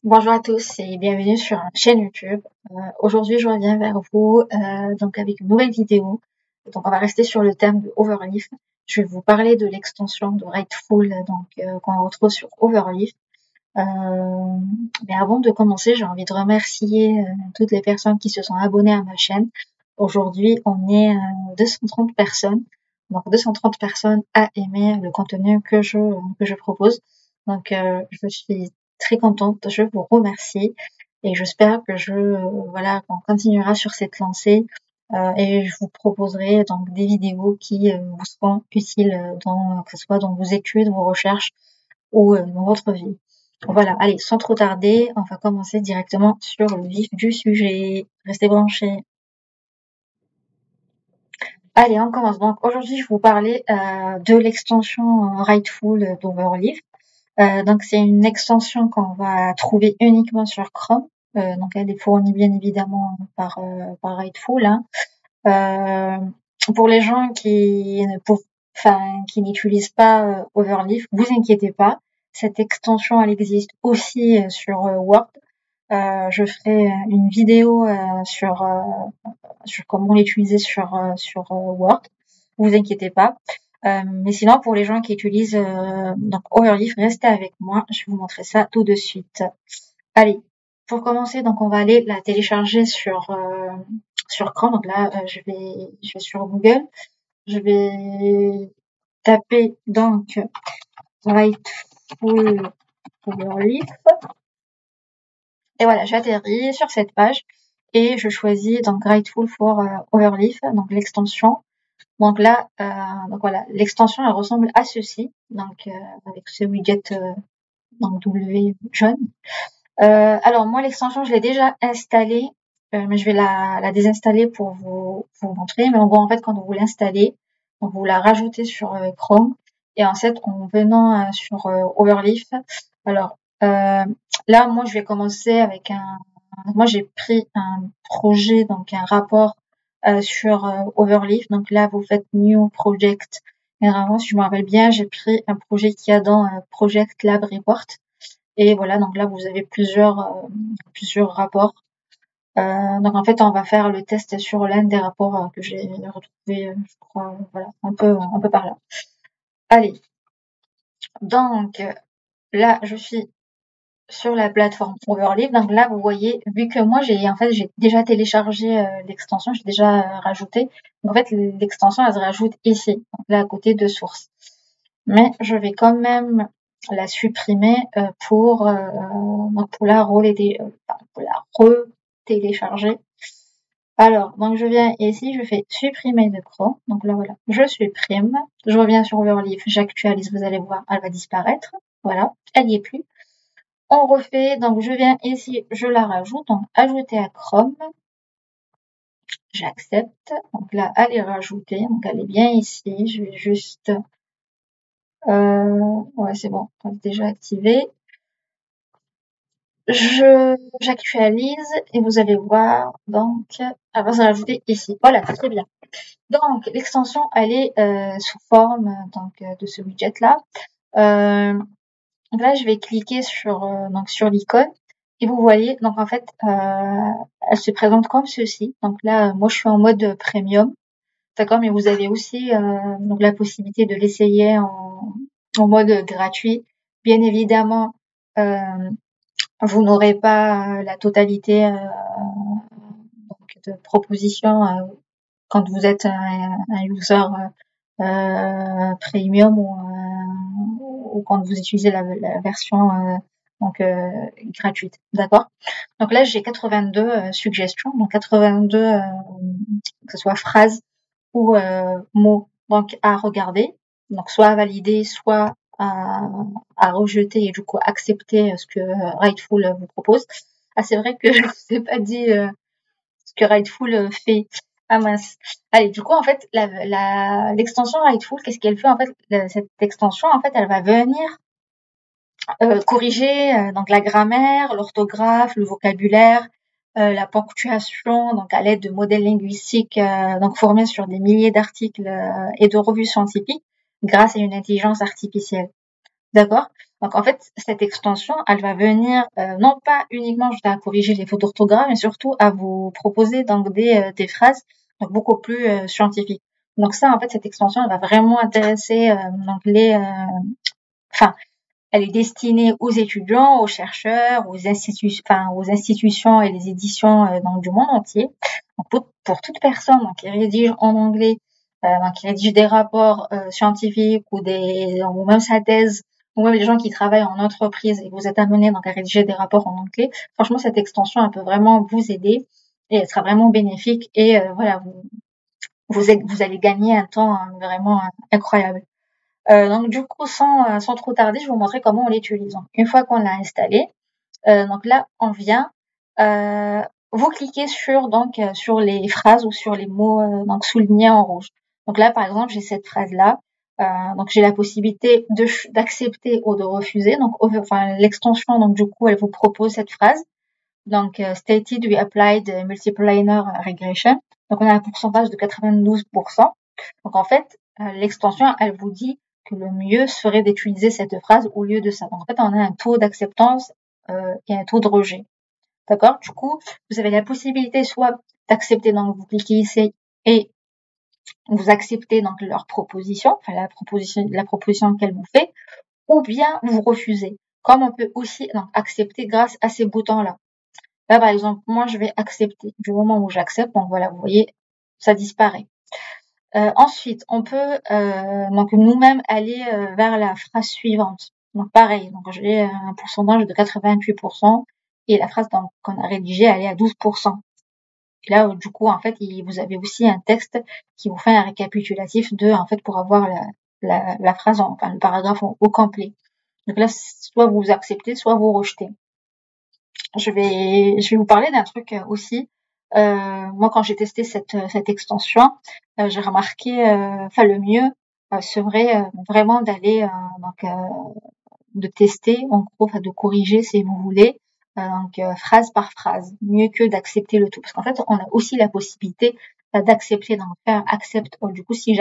Bonjour à tous et bienvenue sur ma chaîne YouTube. Aujourd'hui, je reviens vers vous donc avec une nouvelle vidéo. Donc, on va rester sur le thème de Overleaf. Je vais vous parler de l'extension de Rightful qu'on retrouve sur Overleaf. Mais avant de commencer, j'ai envie de remercier toutes les personnes qui se sont abonnées à ma chaîne. Aujourd'hui, on est 230 personnes. Donc, 230 personnes à aimer le contenu que je propose. Donc, je suis très contente. Je vous remercie et j'espère que qu'on continuera sur cette lancée et je vous proposerai donc des vidéos qui vous seront utiles que ce soit dans vos études, vos recherches ou dans votre vie. Voilà, allez, sans trop tarder, on va commencer directement sur le vif du sujet. Restez branchés. Allez, on commence. Donc aujourd'hui, je vais vous parler de l'extension Rightful d'Overleaf. Donc c'est une extension qu'on va trouver uniquement sur Chrome. Donc elle est fournie bien évidemment par Rightful. Hein. Pour les gens qui n'utilisent pas Overleaf, vous inquiétez pas. Cette extension, elle existe aussi sur Word. Je ferai une vidéo sur comment l'utiliser sur Word. Vous inquiétez pas. Mais sinon, pour les gens qui utilisent donc Overleaf, restez avec moi. Je vais vous montrer ça tout de suite. Allez, pour commencer, donc on va aller la télécharger sur Chrome. Donc là, je vais sur Google. Je vais taper donc Rightful Overleaf. Et voilà, j'atterris sur cette page et je choisis donc Rightful for Overleaf, donc l'extension. Donc là, donc voilà, l'extension elle ressemble à ceci, donc avec ce widget donc W jaune. Alors moi l'extension je l'ai déjà installée, mais je vais la désinstaller pour vous montrer. Mais en gros en fait quand vous l'installez, donc vous la rajoutez sur Chrome et en fait en venant sur Overleaf. Alors là moi je vais commencer avec moi j'ai pris un projet donc un rapport sur Overleaf. Donc là vous faites New Project. Et vraiment si je me rappelle bien j'ai pris un projet qui a dans Project Lab Report. Et voilà, donc là, vous avez plusieurs rapports. Donc en fait, on va faire le test sur l'un des rapports que j'ai retrouvé, je crois, voilà, un peu par là. Allez, donc là, je suis sur la plateforme Overleaf. Donc là, vous voyez, vu que moi, j'ai déjà téléchargé l'extension, j'ai déjà rajouté. Donc en fait, l'extension, elle se rajoute ici, donc là, à côté de source. Mais je vais quand même la supprimer pour la re-télécharger. Alors, donc je viens ici, je fais supprimer de Chrome. Donc là, voilà, je supprime. Je reviens sur Overleaf, j'actualise, vous allez voir, elle va disparaître. Voilà, elle n'y est plus. On refait, donc je viens ici, je la rajoute, donc ajouter à Chrome. J'accepte. Donc là, elle est rajoutée, donc elle est bien ici. Je vais juste... ouais, c'est bon, déjà activé. J'actualise et vous allez voir, donc, elle va se rajouter ici. Voilà, très bien. Donc, l'extension, elle est sous forme de ce widget-là. Donc là, je vais cliquer sur l'icône et vous voyez, donc en fait, elle se présente comme ceci. Donc là, moi, je suis en mode premium, d'accord, mais vous avez aussi donc la possibilité de l'essayer en mode gratuit. Bien évidemment, vous n'aurez pas la totalité de propositions quand vous êtes un user premium ou quand vous utilisez la version gratuite, d'accord. Donc là j'ai 82 suggestions, donc 82 que ce soit phrases ou mots donc à regarder, donc soit à valider, soit à rejeter et du coup accepter ce que Rightful vous propose. Ah c'est vrai que je vous ai pas dit ce que Rightful fait. Ah mince. Allez, du coup, en fait, l'extension Rightful, qu'est-ce qu'elle fait? En fait, cette extension, en fait, elle va venir corriger donc la grammaire, l'orthographe, le vocabulaire, la ponctuation, donc à l'aide de modèles linguistiques donc formés sur des milliers d'articles et de revues scientifiques grâce à une intelligence artificielle. D'accord? Donc en fait, cette extension, elle va venir non pas uniquement juste à corriger les fautes d'orthographe, mais surtout à vous proposer donc des phrases donc beaucoup plus scientifiques. Donc ça, en fait, cette extension, elle va vraiment intéresser donc enfin, elle est destinée aux étudiants, aux chercheurs, aux institutions et les éditions donc, du monde entier. Donc, pour toute personne donc, qui rédige en anglais, donc, qui rédige des rapports scientifiques ou même sa thèse, ou même les gens qui travaillent en entreprise et que vous êtes amenés donc à rédiger des rapports en anglais, franchement cette extension elle peut vraiment vous aider et elle sera vraiment bénéfique et voilà vous allez gagner un temps vraiment incroyable. Donc du coup, sans trop tarder, je vais vous montrer comment on l'utilise. Donc, une fois qu'on l'a installé, donc là, on vient, vous cliquez sur les phrases ou sur les mots donc soulignés en rouge. Donc là, par exemple, j'ai cette phrase-là. Donc j'ai la possibilité d'accepter ou de refuser. Donc enfin l'extension, donc du coup, elle vous propose cette phrase. Donc stated we applied multilinear regression. Donc on a un pourcentage de 92%. Donc en fait, l'extension, elle vous dit que le mieux serait d'utiliser cette phrase au lieu de ça. Donc en fait, on a un taux d'acceptance et un taux de rejet. D'accord? Du coup, vous avez la possibilité soit d'accepter, donc vous cliquez ici et vous acceptez donc leur proposition, enfin la proposition qu'elle vous fait, ou bien vous refusez. Comme on peut aussi donc, accepter grâce à ces boutons-là. Là, par exemple, moi, je vais accepter. Du moment où j'accepte, donc voilà, vous voyez, ça disparaît. Ensuite, on peut donc nous-mêmes aller vers la phrase suivante. Donc pareil, donc j'ai un pourcentage de 88% et la phrase qu'on a rédigée, elle est à 12%. Et là, du coup, en fait, vous avez aussi un texte qui vous fait un récapitulatif en fait, pour avoir la phrase, enfin le paragraphe au complet. Donc là, soit vous acceptez, soit vous rejetez. Je vais vous parler d'un truc aussi. Moi, quand j'ai testé cette extension, j'ai remarqué, enfin le mieux serait vraiment d'aller de tester, en gros, enfin de corriger si vous voulez, phrase par phrase, mieux que d'accepter le tout, parce qu'en fait, on a aussi la possibilité d'accepter, d'en faire accept all. Du coup, si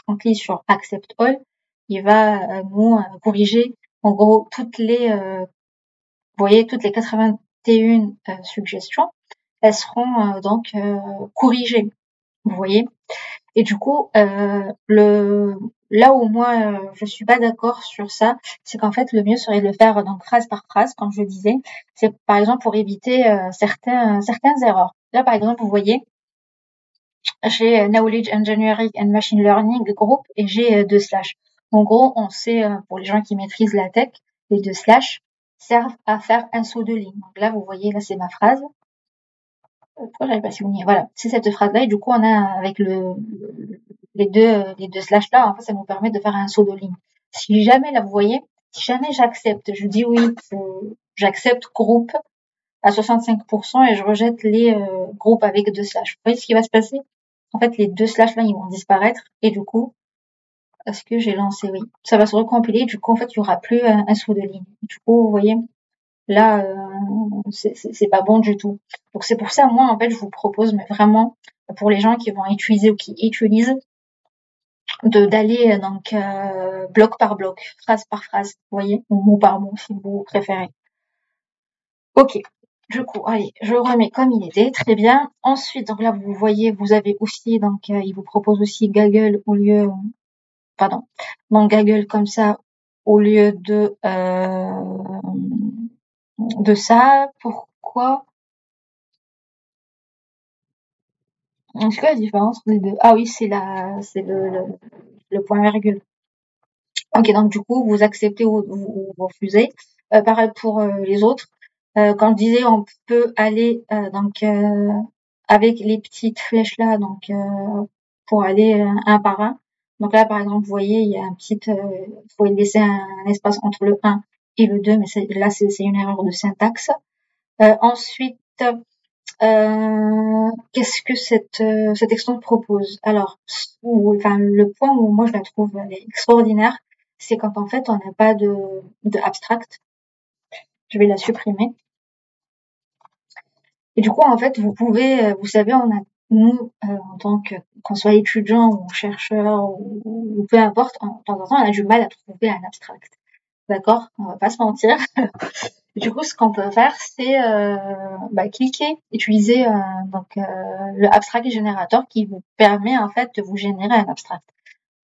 on clique sur accept all, il va nous corriger en gros vous voyez, toutes les 81 suggestions, elles seront donc corrigées. Vous voyez. Et du coup, là où moi je suis pas d'accord sur ça, c'est qu'en fait le mieux serait de le faire donc phrase par phrase, comme je disais. C'est par exemple pour éviter certaines erreurs. Là par exemple, vous voyez, j'ai Knowledge Engineering and Machine Learning Group et j'ai 2 slash. En gros, on sait pour les gens qui maîtrisent la tech, les 2 slash servent à faire un saut de ligne. Donc là, vous voyez, là c'est ma phrase. Pourquoi j'avais pas souligné? Voilà, c'est cette phrase-là et du coup on a avec les deux slash là, en fait ça nous permet de faire un saut de ligne. Si jamais là vous voyez, si jamais j'accepte, je dis oui, j'accepte groupe à 65% et je rejette les groupes avec 2 slash. Vous voyez ce qui va se passer? En fait les 2 slash là ils vont disparaître et du coup, est-ce que j'ai lancé? Oui, ça va se recompiler. Du coup en fait il y aura plus un saut de ligne. Du coup vous voyez. Là, c'est pas bon du tout. Donc c'est pour ça, moi, en fait, je vous propose, mais vraiment, pour les gens qui vont utiliser ou qui utilisent, d'aller donc bloc par bloc, phrase par phrase, vous voyez, ou mot par mot, si vous préférez. Ok. Du coup, allez, je remets comme il était, très bien. Ensuite, donc là, vous voyez, vous avez aussi, donc, il vous propose aussi Gaggle au lieu, pardon, donc Gaggle comme ça, au lieu de ça. Pourquoi? C'est quoi la différence entre les deux? Ah oui, c'est le point virgule. Ok, donc du coup, vous acceptez ou vous refusez. Pareil pour les autres. Quand je disais, on peut aller avec les petites flèches là, donc pour aller un par un. Donc là, par exemple, vous voyez, il y a faut laisser un espace entre le 1 et le 2, mais là, c'est une erreur de syntaxe. Ensuite, qu'est-ce que cette extension propose? Alors, le point où moi je la trouve extraordinaire, c'est quand en fait on n'a pas de abstract. Je vais la supprimer. Et du coup, en fait, vous pouvez, vous savez, nous, en tant qu'on soit étudiant ou chercheur ou peu importe, de temps en temps, on a du mal à trouver un abstract. d'accord? On va pas se mentir. Du coup, ce qu'on peut faire, c'est cliquer, utiliser le abstract generator qui vous permet en fait de vous générer un abstract.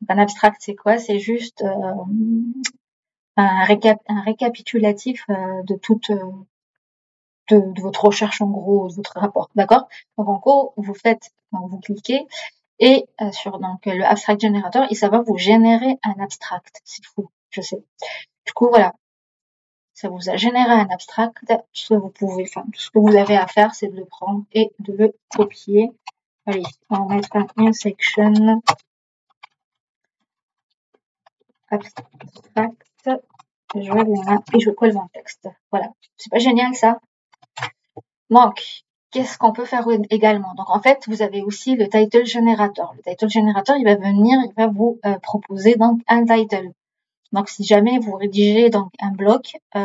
Donc, un abstract, c'est quoi? C'est juste un récapitulatif de toute de votre recherche en gros, de votre rapport, d'accord? Donc en gros, vous cliquez et sur donc le abstract generator et ça va vous générer un abstract. C'est fou, je sais. Du coup, voilà, ça vous a généré un abstract. Tout ce que vous avez à faire, c'est de le prendre et de le copier. Allez, on va mettre un intersection abstract. Je colle mon texte. Voilà. C'est pas génial, ça? Donc, qu'est-ce qu'on peut faire également? Donc, en fait, vous avez aussi le title generator. Le title generator, il va vous proposer donc un title. Donc, si jamais vous rédigez donc un bloc, on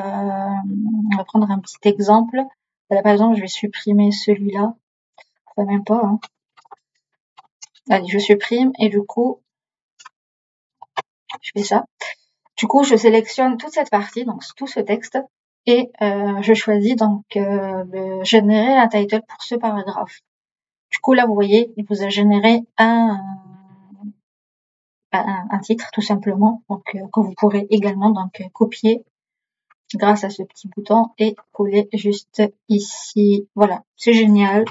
va prendre un petit exemple. Là, par exemple, je vais supprimer celui-là. Enfin, même pas. Hein. Allez, je supprime et du coup, je fais ça. Du coup, je sélectionne toute cette partie, donc tout ce texte, et je choisis donc de générer un title pour ce paragraphe. Du coup, là, vous voyez, il vous a généré un titre, tout simplement, donc que vous pourrez également donc copier grâce à ce petit bouton et coller juste ici. Voilà, c'est génial,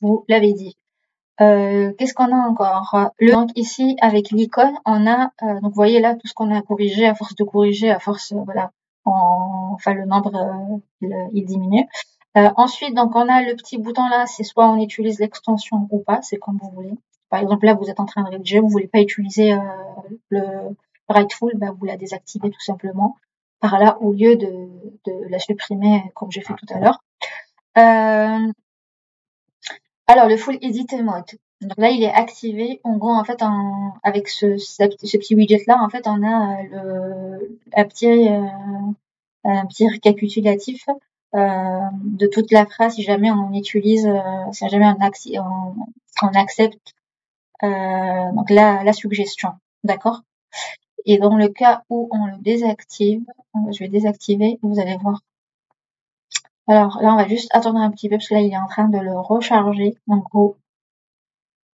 vous l'avez dit. Qu'est-ce qu'on a encore? Donc ici, avec l'icône, on a, donc vous voyez là, tout ce qu'on a corrigé, à force de corriger, à force, voilà, enfin le nombre, il diminue. Ensuite, donc on a le petit bouton là, c'est soit on utilise l'extension ou pas, c'est comme vous voulez. Par exemple, là, vous êtes en train de rédiger, vous voulez pas utiliser le Writeful, bah, vous la désactivez tout simplement par là, au lieu de la supprimer comme j'ai fait tout à l'heure. Alors, le Full Edit Mode. Donc là, il est activé. En gros, en fait, avec ce petit widget-là, en fait, on a un petit récapitulatif de toute la phrase si jamais on utilise, si jamais on accepte donc la suggestion. D'accord? Et dans le cas où on le désactive, je vais désactiver, vous allez voir. Alors là, on va juste attendre un petit peu parce que là, il est en train de le recharger. En gros,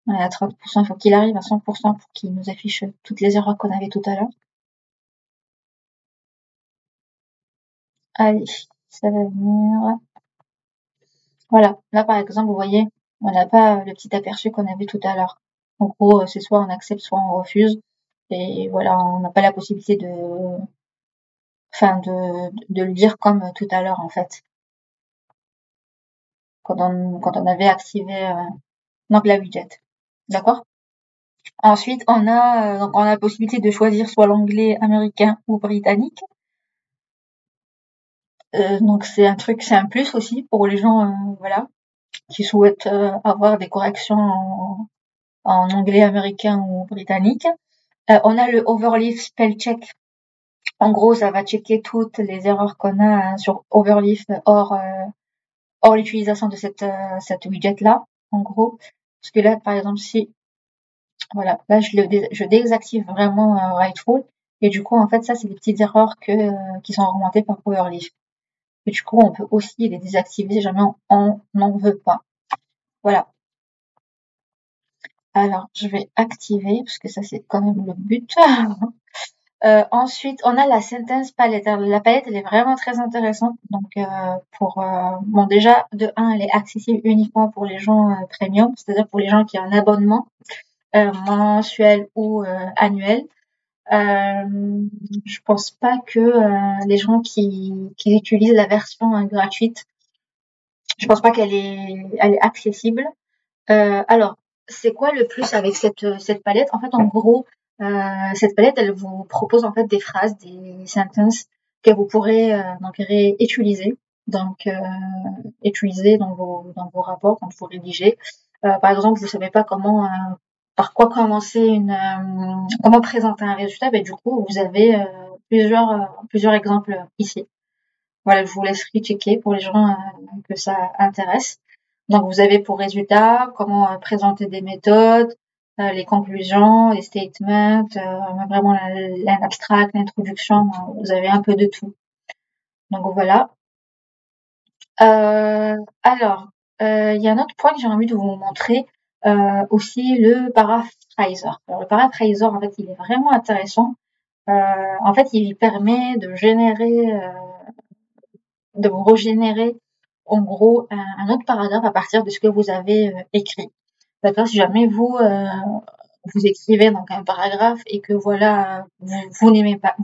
on est à 30%, il faut qu'il arrive à 100% pour qu'il nous affiche toutes les erreurs qu'on avait tout à l'heure. Allez, ça va venir. Voilà, là par exemple, vous voyez, on n'a pas le petit aperçu qu'on avait tout à l'heure. En gros, c'est soit on accepte, soit on refuse. Et voilà, on n'a pas la possibilité de le lire comme tout à l'heure en fait. Quand on avait activé donc la widget. D'accord? Ensuite, on a la possibilité de choisir soit l'anglais américain ou britannique. Donc c'est un plus aussi pour les gens voilà qui souhaitent avoir des corrections en anglais américain ou britannique. On a le Overleaf Spell Check. En gros, ça va checker toutes les erreurs qu'on a sur Overleaf hors l'utilisation de cette widget là. En gros, parce que là, par exemple, si voilà, là je désactive vraiment Writeful et du coup en fait ça c'est des petites erreurs qui sont remontées par Overleaf. Et du coup, on peut aussi les désactiver si jamais on n'en veut pas. Voilà. Alors, je vais activer, parce que ça, c'est quand même le but. Ensuite, on a la sentence palette. Alors, la palette, elle est vraiment très intéressante. Donc, bon, déjà, de 1, elle est accessible uniquement pour les gens premium, c'est-à-dire pour les gens qui ont un abonnement mensuel ou annuel. Je pense pas que les gens qui utilisent la version gratuite, je pense pas qu'elle est accessible. Alors, c'est quoi le plus avec cette palette? En fait, en gros, cette palette, elle vous propose en fait des phrases, des sentences que vous pourrez donc réutiliser, donc utiliser dans vos rapports quand vous rédigez. Par exemple, vous savez pas par quoi commencer comment présenter un résultat, ben du coup, vous avez plusieurs exemples ici. Voilà, je vous laisserai checker pour les gens que ça intéresse. Donc, vous avez pour résultat comment présenter des méthodes, les conclusions, les statements, vraiment l'abstract, l'introduction, vous avez un peu de tout. Donc voilà. Alors, il y a un autre point que j'ai envie de vous montrer, aussi le paraphraser. Alors le paraphraser, en fait, il est vraiment intéressant. En fait, il permet de de vous régénérer, en gros, un autre paragraphe à partir de ce que vous avez écrit. D'accord? Si jamais vous écrivez donc un paragraphe et que voilà, vous n'aimez pas,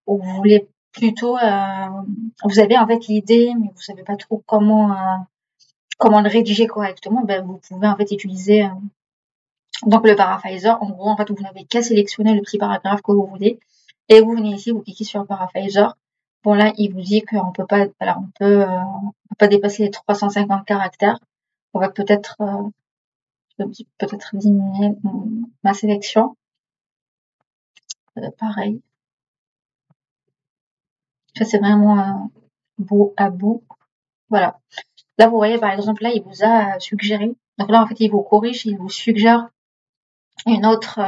ou vous voulez plutôt, vous avez en fait l'idée, mais vous savez pas trop comment le rédiger correctement, ben vous pouvez en fait utiliser donc le paraphraser. En gros, en fait, vous n'avez qu'à sélectionner le petit paragraphe que vous voulez et vous venez ici, vous cliquez sur le paraphraser. Bon là, il vous dit qu'on peut pas, voilà, on peut pas dépasser les 350 caractères. On va peut-être diminuer ma sélection. Pareil. Ça c'est vraiment bout à bout. Voilà. Là, vous voyez, par exemple, là, il vous a suggéré. Donc là, en fait, il vous corrige, il vous suggère un autre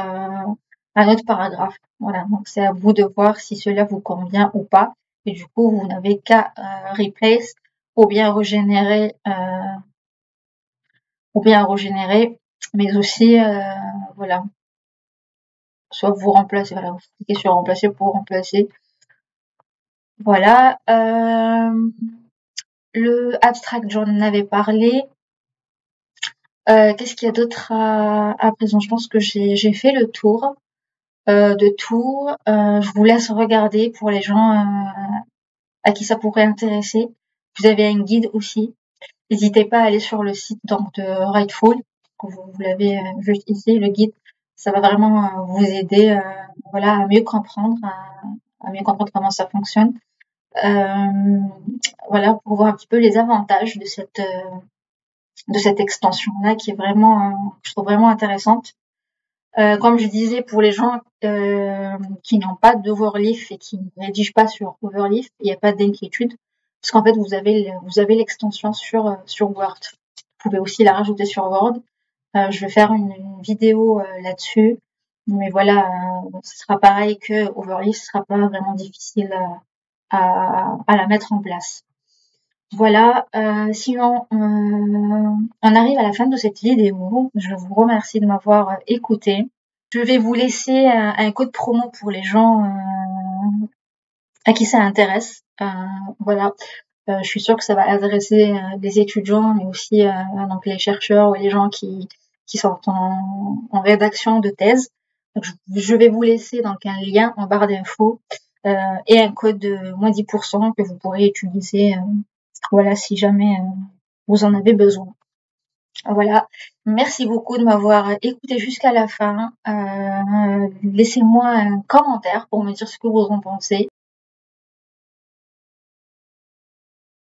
paragraphe. Voilà. Donc c'est à vous de voir si cela vous convient ou pas. Et du coup, vous n'avez qu'à replace ou bien régénérer, mais aussi, voilà. Soit vous remplacez, voilà, vous cliquez sur remplacer pour remplacer. Voilà. Le abstract, j'en avais parlé. Qu'est-ce qu'il y a d'autre à présent? Je pense que j'ai fait le tour de tout. Je vous laisse regarder pour les gens à qui ça pourrait intéresser. Vous avez un guide aussi. N'hésitez pas à aller sur le site donc de Writeful. Vous l'avez juste ici, le guide. Ça va vraiment vous aider voilà, à mieux comprendre, à mieux comprendre comment ça fonctionne. Voilà, pour voir un petit peu les avantages de cette extension-là qui est vraiment, je trouve vraiment intéressante. Comme je disais, pour les gens qui n'ont pas d'Overleaf et qui ne rédigent pas sur Overleaf, il n'y a pas d'inquiétude, parce qu'en fait, vous avez l'extension sur Word. Vous pouvez aussi la rajouter sur Word. Je vais faire une vidéo là-dessus, mais voilà, ce sera pareil que Overleaf, ce sera pas vraiment difficile à la mettre en place. Voilà, sinon, on arrive à la fin de cette vidéo. Je vous remercie de m'avoir écouté. Je vais vous laisser un code promo pour les gens à qui ça intéresse. Voilà, je suis sûre que ça va adresser les étudiants, mais aussi donc les chercheurs ou les gens qui sont en rédaction de thèse. Donc, je vais vous laisser donc un lien en barre d'infos et un code de moins 10% que vous pourrez utiliser voilà, si jamais vous en avez besoin. Voilà, merci beaucoup de m'avoir écouté jusqu'à la fin. Laissez-moi un commentaire pour me dire ce que vous en pensez.